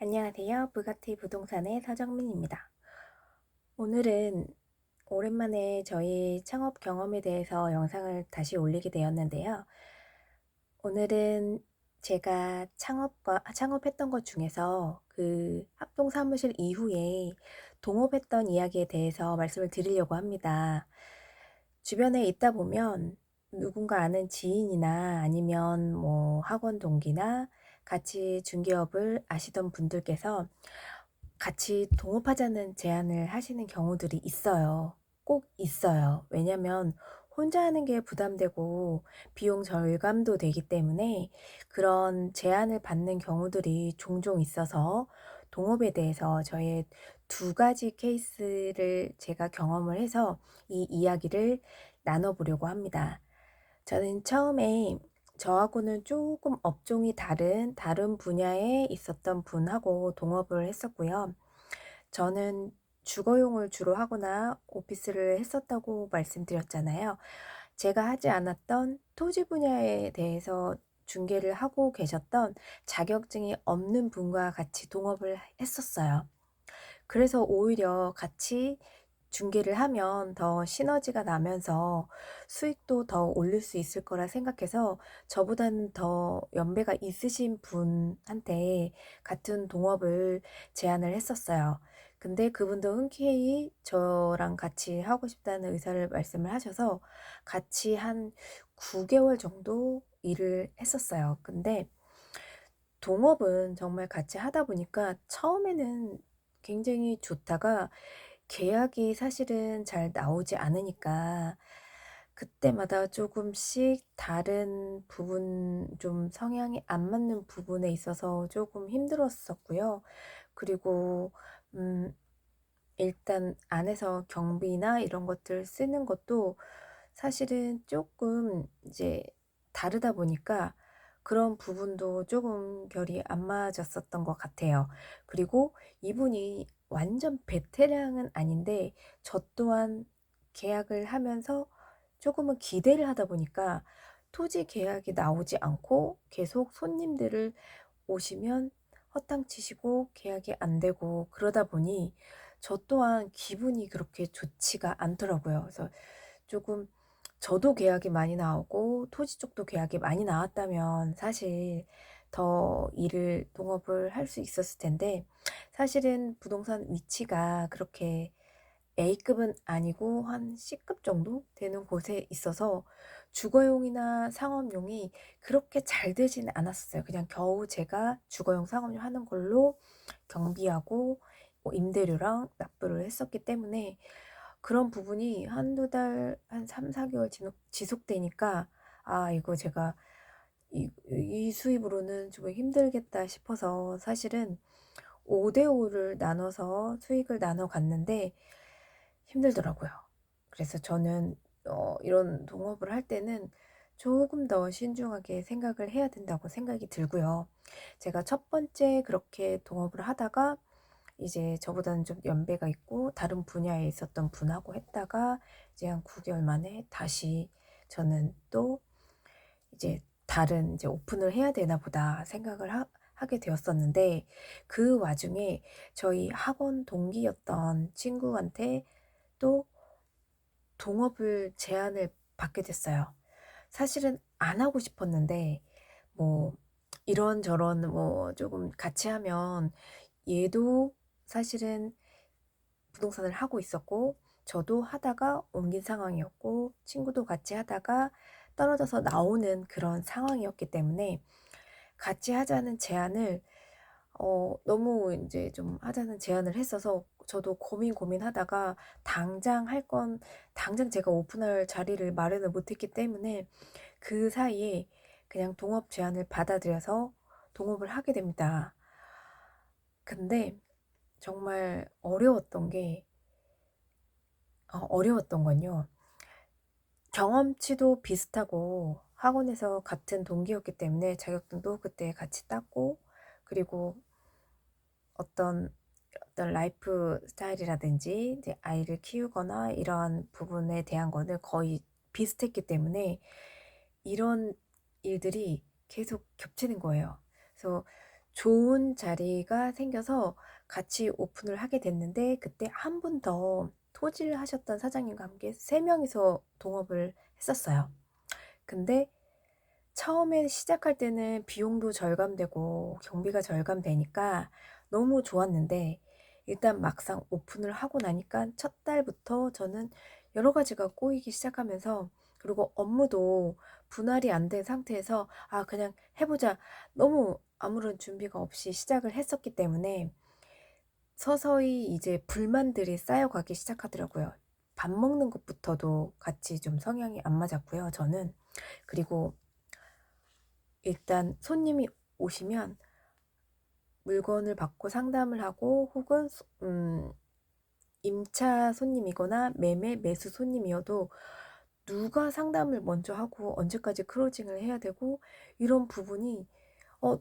안녕하세요. 부가티 부동산의 서정민입니다. 오늘은 오랜만에 저희 창업 경험에 대해서 영상을 다시 올리게 되었는데요. 오늘은 제가 창업했던 것 중에서 그 합동사무실 이후에 동업했던 이야기에 대해서 말씀을 드리려고 합니다. 주변에 있다 보면 누군가 아는 지인이나 아니면 뭐 학원 동기나 같이 중개업을 아시던 분들께서 같이 동업하자는 제안을 하시는 경우들이 있어요. 꼭 있어요. 왜냐면 혼자 하는 게 부담되고 비용 절감도 되기 때문에 그런 제안을 받는 경우들이 종종 있어서 동업에 대해서 저의 두 가지 케이스를 제가 경험을 해서 이 이야기를 나눠 보려고 합니다. 저는 처음에 저하고는 조금 업종이 다른 분야에 있었던 분하고 동업을 했었고요. 저는 주거용을 주로 하거나 오피스를 했었다고 말씀드렸잖아요. 제가 하지 않았던 토지 분야에 대해서 중개를 하고 계셨던 자격증이 없는 분과 같이 동업을 했었어요. 그래서 오히려 같이 중개를 하면 더 시너지가 나면서 수익도 더 올릴 수 있을 거라 생각해서 저보다는 더 연배가 있으신 분한테 같은 동업을 제안을 했었어요. 근데 그분도 흔쾌히 저랑 같이 하고 싶다는 의사를 말씀을 하셔서 같이 한 9개월 정도 일을 했었어요. 근데 동업은 정말 같이 하다 보니까 처음에는 굉장히 좋다가 계약이 사실은 잘 나오지 않으니까 그때마다 조금씩 다른 부분, 좀 성향이 안 맞는 부분에 있어서 조금 힘들었었고요. 그리고 음 일단 안에서 경비나 이런 것들 쓰는 것도 사실은 조금 이제 다르다 보니까 그런 부분도 조금 결이 안 맞았었던 것 같아요. 그리고 이분이 완전 베테랑은 아닌데 저 또한 계약을 하면서 조금은 기대를 하다 보니까 토지 계약이 나오지 않고 계속 손님들을 오시면 허탕치시고 계약이 안 되고 그러다 보니 저 또한 기분이 그렇게 좋지가 않더라고요. 그래서 조금 저도 계약이 많이 나오고 토지 쪽도 계약이 많이 나왔다면 사실 더 일을 동업을 할 수 있었을 텐데, 사실은 부동산 위치가 그렇게 A급은 아니고 한 C급 정도 되는 곳에 있어서 주거용이나 상업용이 그렇게 잘 되지는 않았어요. 그냥 겨우 제가 주거용, 상업용 하는 걸로 경비하고 뭐 임대료랑 납부를 했었기 때문에 그런 부분이 한두 달, 한 3-4개월 지속되니까 이거 제가 이 수입으로는 좀 힘들겠다 싶어서 사실은 5대5를 나눠서 수익을 나눠 갔는데 힘들더라고요. 그래서 저는 이런 동업을 할 때는 조금 더 신중하게 생각을 해야 된다고 생각이 들고요. 제가 첫 번째 그렇게 동업을 하다가 이제 저보다는 좀 연배가 있고 다른 분야에 있었던 분하고 했다가 이제 한 9개월 만에 다시 저는 또 이제 다른 이제 '오픈을 해야 되나 보다.' 생각을 하게 되었었는데, 그 와중에 저희 학원 동기였던 친구한테 또 동업을 제안을 받게 됐어요. 사실은 안 하고 싶었는데 뭐 이런저런 뭐 조금 같이 하면 얘도 사실은 부동산을 하고 있었고 저도 하다가 옮긴 상황이었고 친구도 같이 하다가 떨어져서 나오는 그런 상황이었기 때문에 같이 하자는 제안을 너무 인제 좀 하자는 제안을 했어서 저도 고민하다가 당장 제가 오픈할 자리를 마련을 못 했기 때문에 그 사이에 그냥 동업 제안을 받아들여서 동업을 하게 됩니다. 근데 정말 어려웠던 건요, 경험치도 비슷하고 학원에서 같은 동기였기 때문에 자격증도 그때 같이 땄고, 그리고 어떤 라이프 스타일이라든지 이제 아이를 키우거나 이러한 부분에 대한 거는 거의 비슷했기 때문에 이런 일들이 계속 겹치는 거예요. 그래서 좋은 자리가 생겨서 같이 오픈을 하게 됐는데, 그때 한 분 더 토지를 하셨던 사장님과 함께 3 명이서 동업을 했었어요. 근데 처음에 시작할 때는 비용도 절감되고 경비가 절감되니까 너무 좋았는데, 일단 막상 오픈을 하고 나니까 첫 달부터 저는 여러 가지가 꼬이기 시작하면서, 그리고 업무도 분할이 안 된 상태에서 '아 그냥 해 보자.' 너무 아무런 준비가 없이 시작을 했었기 때문에 서서히 이제 불만들이 쌓여가기 시작하더라고요. 밥 먹는 것부터도 같이 좀 성향이 안 맞았고요, 저는. 그리고 일단 손님이 오시면 물건을 받고 상담을 하고, 혹은 임차 손님이거나 매매 매수 손님이어도 누가 상담을 먼저 하고 언제까지 클로징을 해야 되고, 이런 부분이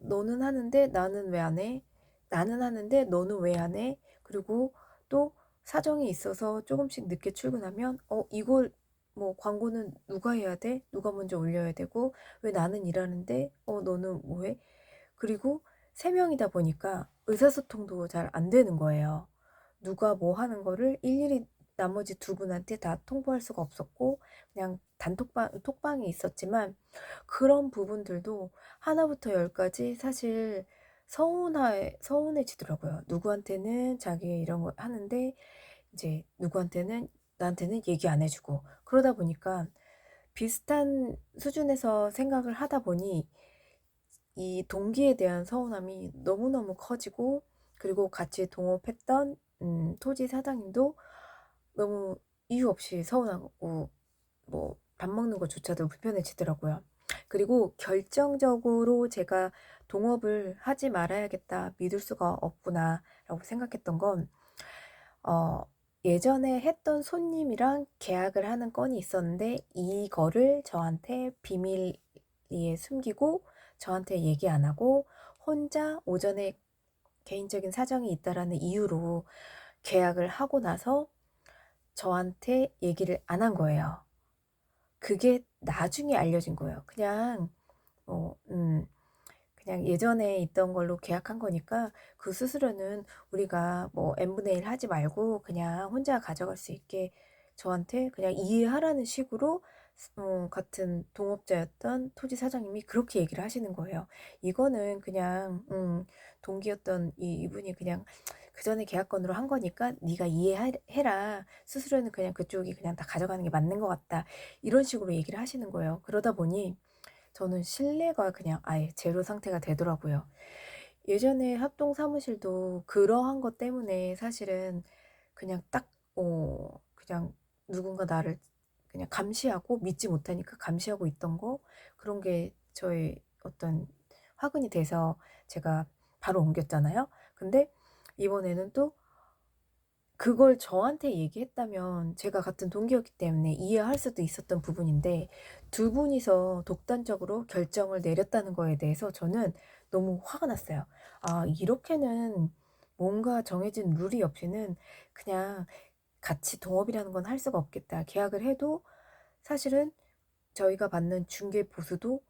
너는 하는데 나는 왜 안 해? 나는 하는데 너는 왜 안 해? 그리고 또 사정이 있어서 조금씩 늦게 출근하면 이걸 뭐 광고는 누가 해야 돼? 누가 먼저 올려야 되고, 왜 나는 일하는데 너는 뭐 해? 그리고 3 명이다 보니까 의사소통도 잘 안 되는 거예요. 누가 뭐 하는 거를 일일이 나머지 2 분한테 다 통보할 수가 없었고, 그냥 톡방이 있었지만, 그런 부분들도 하나부터 열까지 사실 서운해지더라고요. 누구한테는 자기 이런 거 하는데 이제 누구한테는 나한테는 얘기 안 해 주고, 그러다 보니까 비슷한 수준에서 생각을 하다 보니 이 동기에 대한 서운함이 너무너무 커지고, 그리고 같이 동업했던 토지 사장님도 너무 이유 없이 서운하고, 뭐 밥 먹는 것조차도 불편해지더라고요. 그리고 결정적으로 제가 '동업을 하지 말아야겠다. 믿을 수가 없구나.'라고 생각했던 건, 어 예전에 했던 손님이랑 계약을 하는 건이 있었는데, 이거를 저한테 비밀리에 숨기고 저한테 얘기 안 하고 혼자 오전에 개인적인 사정이 있다라는 이유로 계약을 하고 나서 저한테 얘기를 안 한 거예요. 그게 나중에 알려진 거예요. 뭐 그냥 예전에 있던 걸로 계약한 거니까 그 수수료는 우리가 뭐 n분의 1 하지 말고 그냥 혼자 가져갈 수 있게 저한테 그냥 이해하라는 식으로 같은 동업자였던 토지 사장님이 그렇게 얘기를 하시는 거예요. 이거는 그냥 동기였던 이분이 그냥 "그전에 계약건으로 한 거니까 네가 해라. 수수료는 그냥 그쪽이 그냥 다 가져가는 게 맞는 것 같다." 이런 식으로 얘기를 하시는 거예요. 그러다 보니 저는 신뢰가 그냥 아예 제로 상태가 되더라고요. 예전에 합동 사무실도 그러한 것 때문에 사실은 그냥 딱 그냥 누군가 나를 그냥 감시하고, 믿지 못하니까 감시하고 있던 거, 그런 게 저의 어떤 화근이 돼서 제가 바로 옮겼잖아요. 근데 이번에는 또 그걸 저한테 얘기했다면 제가 같은 동기였기 때문에 이해할 수도 있었던 부분인데, 2 분이서 독단적으로 결정을 내렸다는 거에 대해서 저는 너무 화가 났어요. '아 이렇게는 뭔가 정해진 룰이 없이는 그냥 같이 동업이라는 건 할 수가 없겠다.' 계약을 해도 사실은 저희가 받는 중개 보수도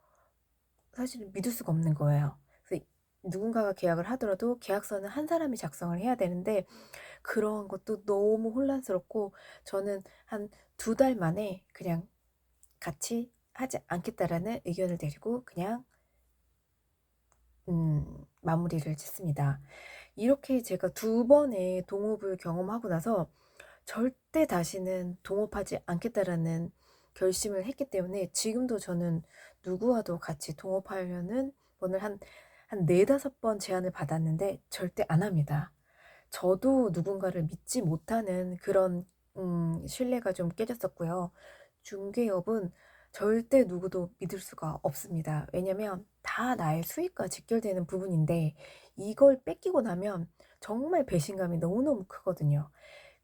사실은 믿을 수가 없는 거예요. 그래서 누군가가 계약을 하더라도 계약서는 한 사람이 작성을 해야 되는데, 그런 것도 너무 혼란스럽고, 저는 한 2달 만에 그냥 같이 하지 않겠다라는 의견을 내리고 그냥 마무리를 짓습니다. 이렇게 제가 2번의 동업을 경험하고 나서 절대 다시는 동업하지 않겠다라는 결심을 했기 때문에, 지금도 저는 누구와도 같이 동업하려는 분을 한 4-5번 제안을 받았는데 절대 안 합니다. 저도 누군가를 믿지 못하는 그런 신뢰가 좀 깨졌었고요. 중개업은 절대 누구도 믿을 수가 없습니다. 왜냐면 다 나의 수익과 직결되는 부분인데, 이걸 뺏기고 나면 정말 배신감이 너무너무 크거든요.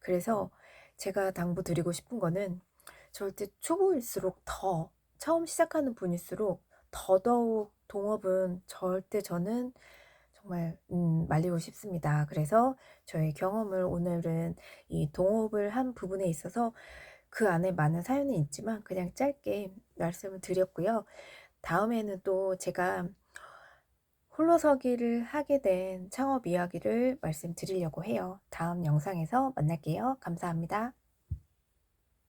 그래서 제가 당부드리고 싶은 거는, 절대 초보일수록 더, 처음 시작하는 분일수록 더더욱 동업은 절대 저는 정말 말리고 싶습니다. 그래서 저의 경험을 오늘은 이 동업을 한 부분에 있어서 그 안에 많은 사연이 있지만 그냥 짧게 말씀을 드렸고요. 다음에는 또 제가 홀로서기를 하게 된 창업 이야기를 말씀드리려고 해요. 다음 영상에서 만날게요. 감사합니다.